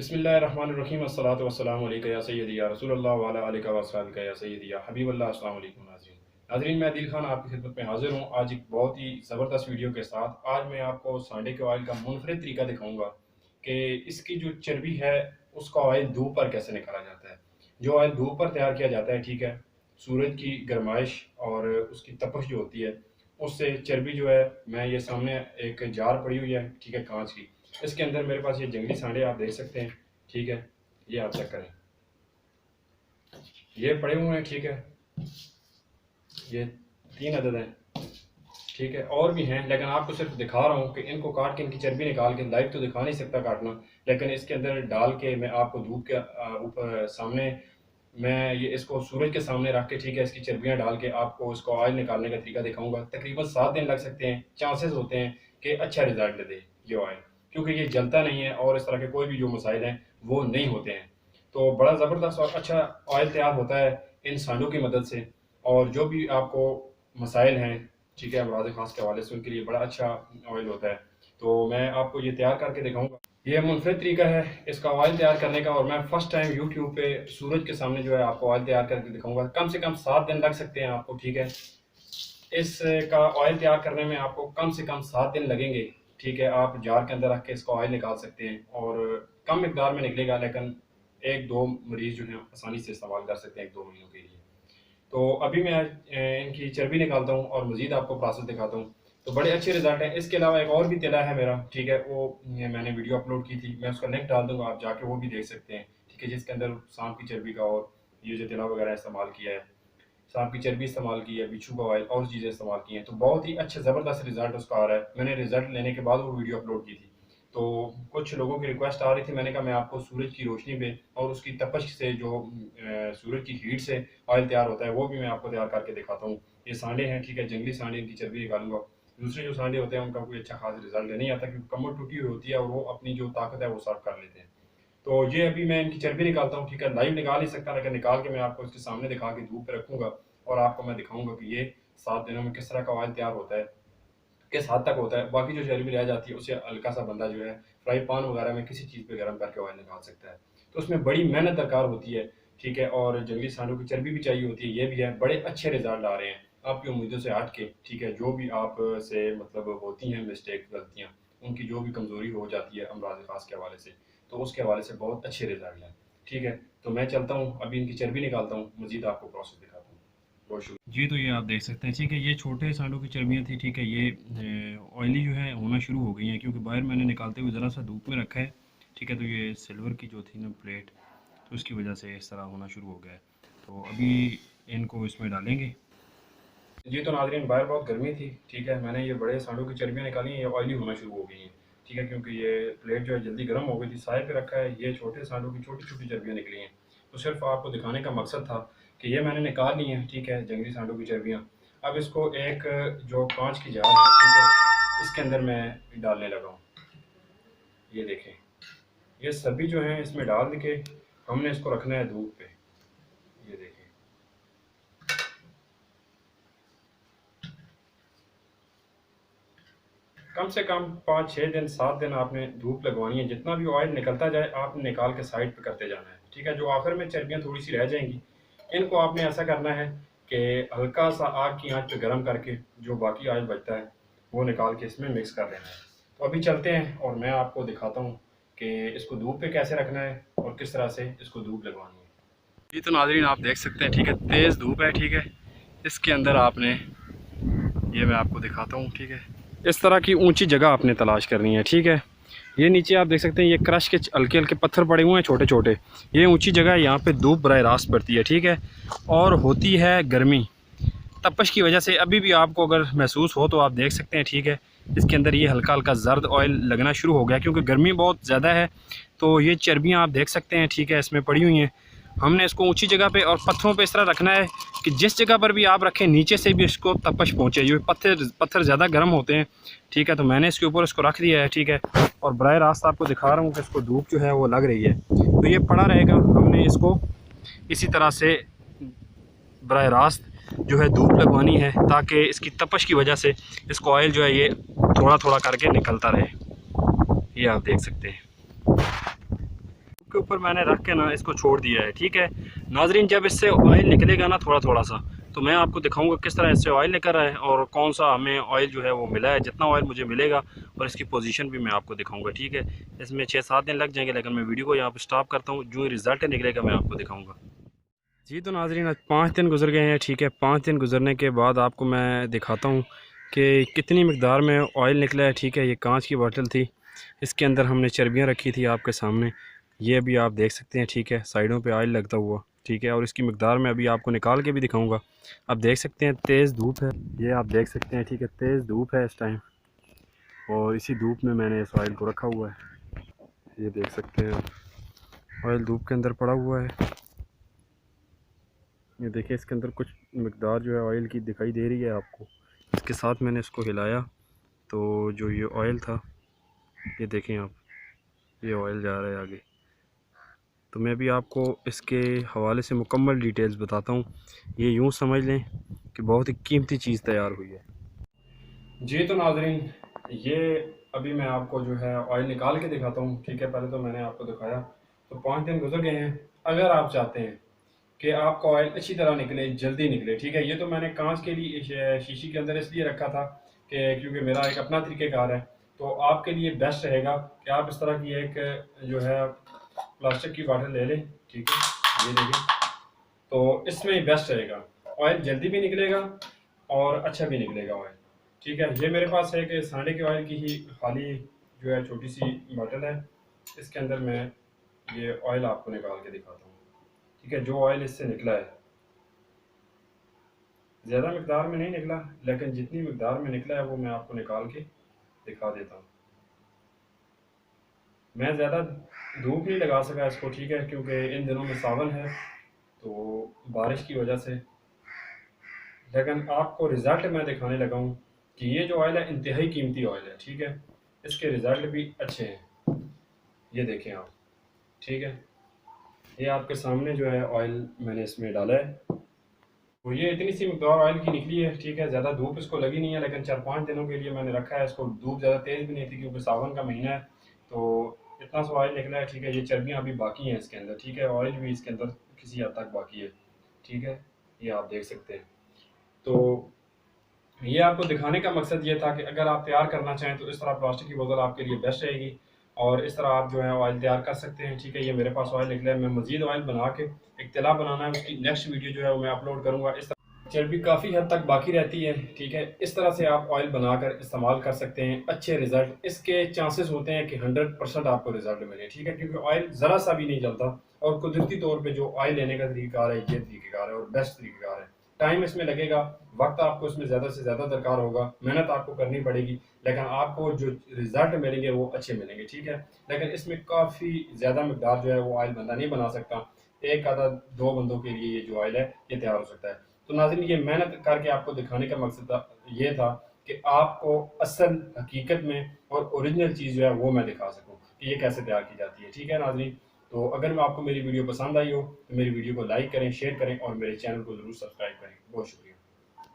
बिस्मिल्लाहिर्रहमानिर्रहीम अस्सलातु वस्सलामु अलैका या सय्यदी या रसूलल्लाह व अला आलिका व अस्हाबिका या सय्यदी या हबीबल्लाह। अस्सलामु अलैकुम नाज़रीन। मैं आदिल खान आपकी खिदमत में हाज़िर हूँ आज एक बहुत ही ज़बरदस्त वीडियो के साथ। आज मैं आपको सांडे के ऑयल का मुनफरिद तरीका दिखाऊँगा कि इसकी जो चर्बी है उसका ऑयल धूप पर कैसे निकाला जाता है। जो ऑयल धूप पर तैयार किया जाता है, ठीक है, सूरज की गर्माइश और उसकी तपश जो होती है उससे चर्बी जो है, मैं ये सामने एक जार पड़ी हुई है, ठीक है, कांच की। इसके अंदर मेरे पास ये जंगली सांडे आप देख सकते हैं, ठीक है, ये आप चेक करें, ये पड़े हुए हैं, ठीक है, ये 3 अदद हैं, ठीक है, और भी हैं, लेकिन आपको सिर्फ दिखा रहा हूँ कि इनको काट के इनकी चर्बी निकाल के लाइव तो दिखा नहीं सकता काटना, लेकिन इसके अंदर डाल के मैं आपको धूप के ऊपर सामने मैं ये इसको सूरज के सामने रख के, ठीक है, इसकी चर्बियाँ डाल के आपको इसको ऑयल निकालने का तरीका दिखाऊंगा। तकरीबन 7 दिन लग सकते हैं, चांसेस होते हैं कि अच्छा रिजल्ट दे ये ऑयल, क्योंकि ये जलता नहीं है और इस तरह के कोई भी जो मसाइल हैं वो नहीं होते हैं। तो बड़ा ज़बरदस्त और अच्छा ऑयल तैयार होता है इन सांडों की मदद से। और जो भी आपको मसाइल हैं, ठीक है, अमराज खास के हवाले से, उनके लिए बड़ा अच्छा ऑयल होता है। तो मैं आपको ये तैयार करके दिखाऊंगा। ये मुनफरिद तरीका है इसका ऑयल तैयार करने का, और मैं फर्स्ट टाइम यूट्यूब पे सूरज के सामने जो है आपको ऑयल तैयार करके दिखाऊंगा। कम से कम 7 दिन लग सकते हैं आपको, ठीक है, इसका ऑयल तैयार करने में आपको कम से कम 7 दिन लगेंगे, ठीक है। आप जार के अंदर रख के इसका ऑयल निकाल सकते हैं और कम मिकदार में निकलेगा, लेकिन 1-2 मरीज जो है आसानी से इस्तेमाल कर सकते हैं 1-2 महीनों के लिए। तो अभी मैं इनकी चर्बी निकालता हूँ और मज़ीद आपको प्रोसेस दिखाता हूँ। तो बड़े अच्छे रिजल्ट हैं। इसके अलावा एक और भी तिला है मेरा, ठीक है, वो मैंने वीडियो अपलोड की थी, मैं उसका लिंक डाल दूँगा, आप जाके वो भी देख सकते हैं, ठीक है, जिसके अंदर सांप की चर्बी का और ये जो तिला वगैरह इस्तेमाल किया है, सांप की चर्बी इस्तेमाल की है, बिच्छू का ऑयल और चीज़ें इस्तेमाल की हैं। तो बहुत ही अच्छा ज़बरदस्त रिजल्ट उसका आ रहा है। मैंने रिजल्ट लेने के बाद वो वीडियो अपलोड की थी। तो कुछ लोगों की रिक्वेस्ट आ रही थी, मैंने कहा मैं आपको सूरज की रोशनी पे और उसकी तपश से जो सूरज की हीट से ऑयल तैयार होता है वो भी मैं आपको तैयार करके दिखाता हूँ। ये सांडे हैं, ठीक है, जंगली सांडे, इनकी चर्बी निकालूंगा। दूसरे जो सांडे होते हैं उनका कोई अच्छा खास रिजल्ट नहीं आता, क्योंकि कमर टूटी हुई होती है और वो अपनी जो ताकत है वो सर्व कर लेते हैं। तो ये अभी मैं इनकी चर्बी निकालता हूँ, ठीक है, लाइव निकाल नहीं सकता, लेकिन निकाल के मैं आपको इसके सामने दिखा के धूप पे रखूंगा और आपको मैं दिखाऊंगा कि ये 7 दिनों में किस तरह का ऑयल तैयार होता है, किस हद तक होता है। बाकी जो चर्बी रह जाती है उसे हल्का सा बंदा जो है फ्राई पैन वगैरह में किसी चीज़ पे गर्म करके ऑयल निकाल सकता है। तो उसमें बड़ी मेहनत दरकार होती है, ठीक है, और जंगली सांडों की चर्बी भी चाहिए होती है। ये भी है, बड़े अच्छे रिजल्ट आ रहे हैं आपकी उम्मीदों से हट के, ठीक है। जो भी आप से मतलब होती हैं मिस्टेक, गलतियाँ, उनकी जो भी कमज़ोरी हो जाती है अमराज खास के हवाले से, तो उसके हवाले से बहुत अच्छे रिजल्ट हैं, ठीक है। तो मैं चलता हूँ, अभी इनकी चर्बी निकालता हूँ, मज़ीद आपको प्रोसेस दिखाता हूँ। बहुत शुक्रिया जी। तो ये आप देख सकते हैं, ठीक है, ये छोटे सांडों की चर्बियाँ थी, ठीक है, ये ऑयली जो है होना शुरू हो गई हैं, क्योंकि बाहर मैंने निकालते हुए ज़रा सा धूप में रखा है, ठीक है। तो ये सिल्वर की जो थी ना प्लेट, तो उसकी वजह से इस तरह होना शुरू हो गया है। तो अभी इनको इसमें डालेंगे जी। तो नाज़रीन, बाहर बहुत गर्मी थी, ठीक है, मैंने ये बड़े सांडों की चर्बियाँ निकाली हैं, ये ऑयली होना शुरू हो गई हैं, ठीक है, क्योंकि ये प्लेट जो है जल्दी गर्म हो गई थी, साए पे रखा है। ये छोटे सांडों की छोटी छोटी चर्बियाँ निकली हैं। तो सिर्फ आपको दिखाने का मकसद था कि ये मैंने निकाल ली हैं, ठीक है, जंगली सांडों की चर्बियाँ। अब इसको एक जो कांच की जार है, ठीक है, इसके अंदर मैं डालने लगा हूँ। ये देखें, ये सभी जो हैं इसमें डाल के हमने इसको रखना है धूप पे। ये देखें, कम से कम 5-6 दिन 7 दिन आपने धूप लगवानी है। जितना भी ऑयल निकलता जाए आपने निकाल के साइड पे करते जाना है, ठीक है। जो आखिर में चर्बियाँ थोड़ी सी रह जाएंगी, इनको आपने ऐसा करना है कि हल्का सा आग की आंच पे गर्म करके जो बाकी ऑयल बचता है वो निकाल के इसमें मिक्स कर लेना है। तो अभी चलते हैं और मैं आपको दिखाता हूँ कि इसको धूप पे कैसे रखना है और किस तरह से इसको धूप लगवानी है जी। तो नाज़रीन, आप देख सकते हैं, ठीक है, तेज़ धूप है, ठीक है। इसके अंदर आपने, ये मैं आपको दिखाता हूँ, ठीक है, इस तरह की ऊंची जगह आपने तलाश करनी है, ठीक है। ये नीचे आप देख सकते हैं, ये क्रश के हल्के हल्के पत्थर पड़े हुए हैं छोटे छोटे, ये ऊंची जगह है, यहाँ पे धूप बराह रास्त पड़ती है, ठीक है, और होती है गर्मी, तपश की वजह से। अभी भी आपको अगर महसूस हो तो आप देख सकते हैं, ठीक है, इसके अंदर ये हल्का हल्का जर्द ऑयल लगना शुरू हो गया, क्योंकि गर्मी बहुत ज़्यादा है। तो ये चर्बियाँ आप देख सकते हैं, ठीक है, इसमें पड़ी हुई हैं। हमने इसको ऊंची जगह पे और पत्थरों पे इस तरह रखना है कि जिस जगह पर भी आप रखें नीचे से भी इसको तपश पहुंचे। ये पत्थर ज़्यादा गर्म होते हैं, ठीक है। तो मैंने इसके ऊपर इसको रख दिया है, ठीक है, और बराह रास्त आपको दिखा रहा हूँ कि इसको धूप जो है वो लग रही है। तो ये पड़ा रहेगा, हमने इसको इसी तरह से बराह रास्त जो है धूप लगवानी है, ताकि इसकी तपश की वजह से इसको ऑयल जो है ये थोड़ा थोड़ा करके निकलता रहे। ये आप देख सकते हैं। के ऊपर मैंने रख के ना इसको छोड़ दिया है। ठीक है नाजरीन, जब इससे ऑयल निकलेगा ना थोड़ा थोड़ा सा, तो मैं आपको दिखाऊंगा किस तरह इससे ऑयल निकल रहा है और कौन सा हमें ऑयल जो है वो मिला है। जितना ऑयल मुझे मिलेगा और इसकी पोजीशन भी मैं आपको दिखाऊंगा। ठीक है, इसमें 6-7 दिन लग जाएंगे, लेकिन मैं वीडियो को यहाँ पर स्टॉप करता हूँ। जो रिज़ल्ट निकलेगा मैं आपको दिखाऊँगा। जी तो नाजरीन, आज 5 दिन गुजर गए हैं। ठीक है, 5 दिन गुजरने के बाद आपको मैं दिखाता हूँ कि कितनी मकदार में ऑयल निकला है। ठीक है, ये कांच की बोतल थी, इसके अंदर हमने चर्बियाँ रखी थी आपके सामने, ये भी आप देख सकते हैं। ठीक है, साइडों पे ऑयल लगता हुआ। ठीक है, और इसकी मकदार मैं अभी आपको निकाल के भी दिखाऊंगा। आप देख सकते हैं तेज़ धूप है, ये आप देख सकते हैं। ठीक है, तेज़ धूप है इस टाइम, और इसी धूप में मैंने इस ऑयल को रखा हुआ है। ये देख सकते हैं, ऑयल धूप के अंदर पड़ा हुआ है। ये देखिए, इसके अंदर कुछ मकदार जो है ऑयल की दिखाई दे रही है आपको। इसके साथ मैंने इसको हिलाया तो जो ये ऑयल था, ये देखें आप, ये ऑयल जा रहा है आगे। तो मैं भी आपको इसके हवाले से मुकम्मल डिटेल्स बताता हूँ। ये यूँ समझ लें कि बहुत ही कीमती चीज़ तैयार हुई है। जी तो नाजरीन, ये अभी मैं आपको जो है ऑयल निकाल के दिखाता हूँ। ठीक है, पहले तो मैंने आपको दिखाया, तो 5 दिन गुजर गए हैं। अगर आप चाहते हैं कि आपका ऑयल अच्छी तरह निकले, जल्दी निकले, ठीक है, ये तो मैंने कांच के लिए शीशी के अंदर इसलिए रखा था कि क्योंकि मेरा एक अपना तरीक़ेकार है। तो आपके लिए बेस्ट रहेगा कि आप इस तरह की एक जो है प्लास्टिक की बॉटल ले लें। ठीक है, ये देखिए, तो इसमें बेस्ट रहेगा, ऑयल जल्दी भी निकलेगा और अच्छा भी निकलेगा ऑयल। ठीक है, ये मेरे पास है कि सांडे के ऑयल की ही खाली जो है छोटी सी बॉटल है, इसके अंदर मैं ये ऑयल आपको निकाल के दिखाता हूँ। ठीक है, जो ऑयल इससे निकला है, ज़्यादा मकदार में नहीं निकला, लेकिन जितनी मकदार में निकला है वो मैं आपको निकाल के दिखा देता हूँ। मैं ज़्यादा धूप नहीं लगा सका इसको। ठीक है, क्योंकि इन दिनों में सावन है तो बारिश की वजह से, लेकिन आपको रिज़ल्ट मैं दिखाने लगा हूँ कि ये जो ऑयल है इंतहाई कीमती ऑयल है। ठीक है, इसके रिज़ल्ट भी अच्छे हैं, ये देखें आप। ठीक है, ये आपके सामने जो है ऑयल मैंने इसमें डाला है, तो ये इतनी सी मकदार ऑयल की निकली है। ठीक है, ज़्यादा धूप इसको लगी नहीं है, लेकिन 4-5 दिनों के लिए मैंने रखा है इसको। धूप ज़्यादा तेज़ भी नहीं थी क्योंकि सावन का महीना है, तो इतना सा ऑयल निकला है। ठीक है, ये चर्बियाँ अभी बाकी हैं इसके अंदर। ठीक है, ऑयल भी इसके अंदर किसी हद तक बाकी है। ठीक है, ये आप देख सकते हैं। तो ये आपको दिखाने का मकसद ये था कि अगर आप तैयार करना चाहें तो इस तरह प्लास्टिक की बोतल आपके लिए बेस्ट रहेगी, और इस तरह आप जो है ऑयल तैयार कर सकते हैं। ठीक है, ये मेरे पास ऑयल निकला है, मैं मज़ीद ऑयल बना के एक तला बनाना है, उसकी नेक्स्ट वीडियो जो है वो मैं अपलोड करूँगा। इस चर्बी काफ़ी हद तक बाकी रहती है। ठीक है, इस तरह से आप ऑयल बनाकर इस्तेमाल कर सकते हैं, अच्छे रिजल्ट इसके चांसेस होते हैं कि 100% आपको रिजल्ट मिले। ठीक है, क्योंकि ऑयल ज़रा सा भी नहीं जलता, और कुदरती तौर पे जो ऑयल लेने का तरीक़ाकार है ये तरीक़ेकार है और बेस्ट तरीक़ेकार है। टाइम इसमें लगेगा, वक्त आपको इसमें ज़्यादा से ज़्यादा दरकार होगा, मेहनत आपको करनी पड़ेगी, लेकिन आपको जो रिजल्ट मिलेंगे वो अच्छे मिलेंगे। ठीक है, लेकिन इसमें काफ़ी ज़्यादा मकदार जो है वो ऑयल बंदा नहीं बना सकता, एक आधा 2 बंदों के लिए ये जो ऑयल है ये तैयार हो सकता है। तो नाज़रीन, ये मेहनत करके आपको दिखाने का मकसद ये था कि आपको असल हकीकत में और ओरिजिनल चीज़ जो है वो मैं दिखा सकूँ कि ये कैसे तैयार की जाती है। ठीक है नाज़रीन, तो अगर आपको मेरी वीडियो पसंद आई हो तो मेरी वीडियो को लाइक करें, शेयर करें और मेरे चैनल को ज़रूर सब्सक्राइब करें। बहुत शुक्रिया।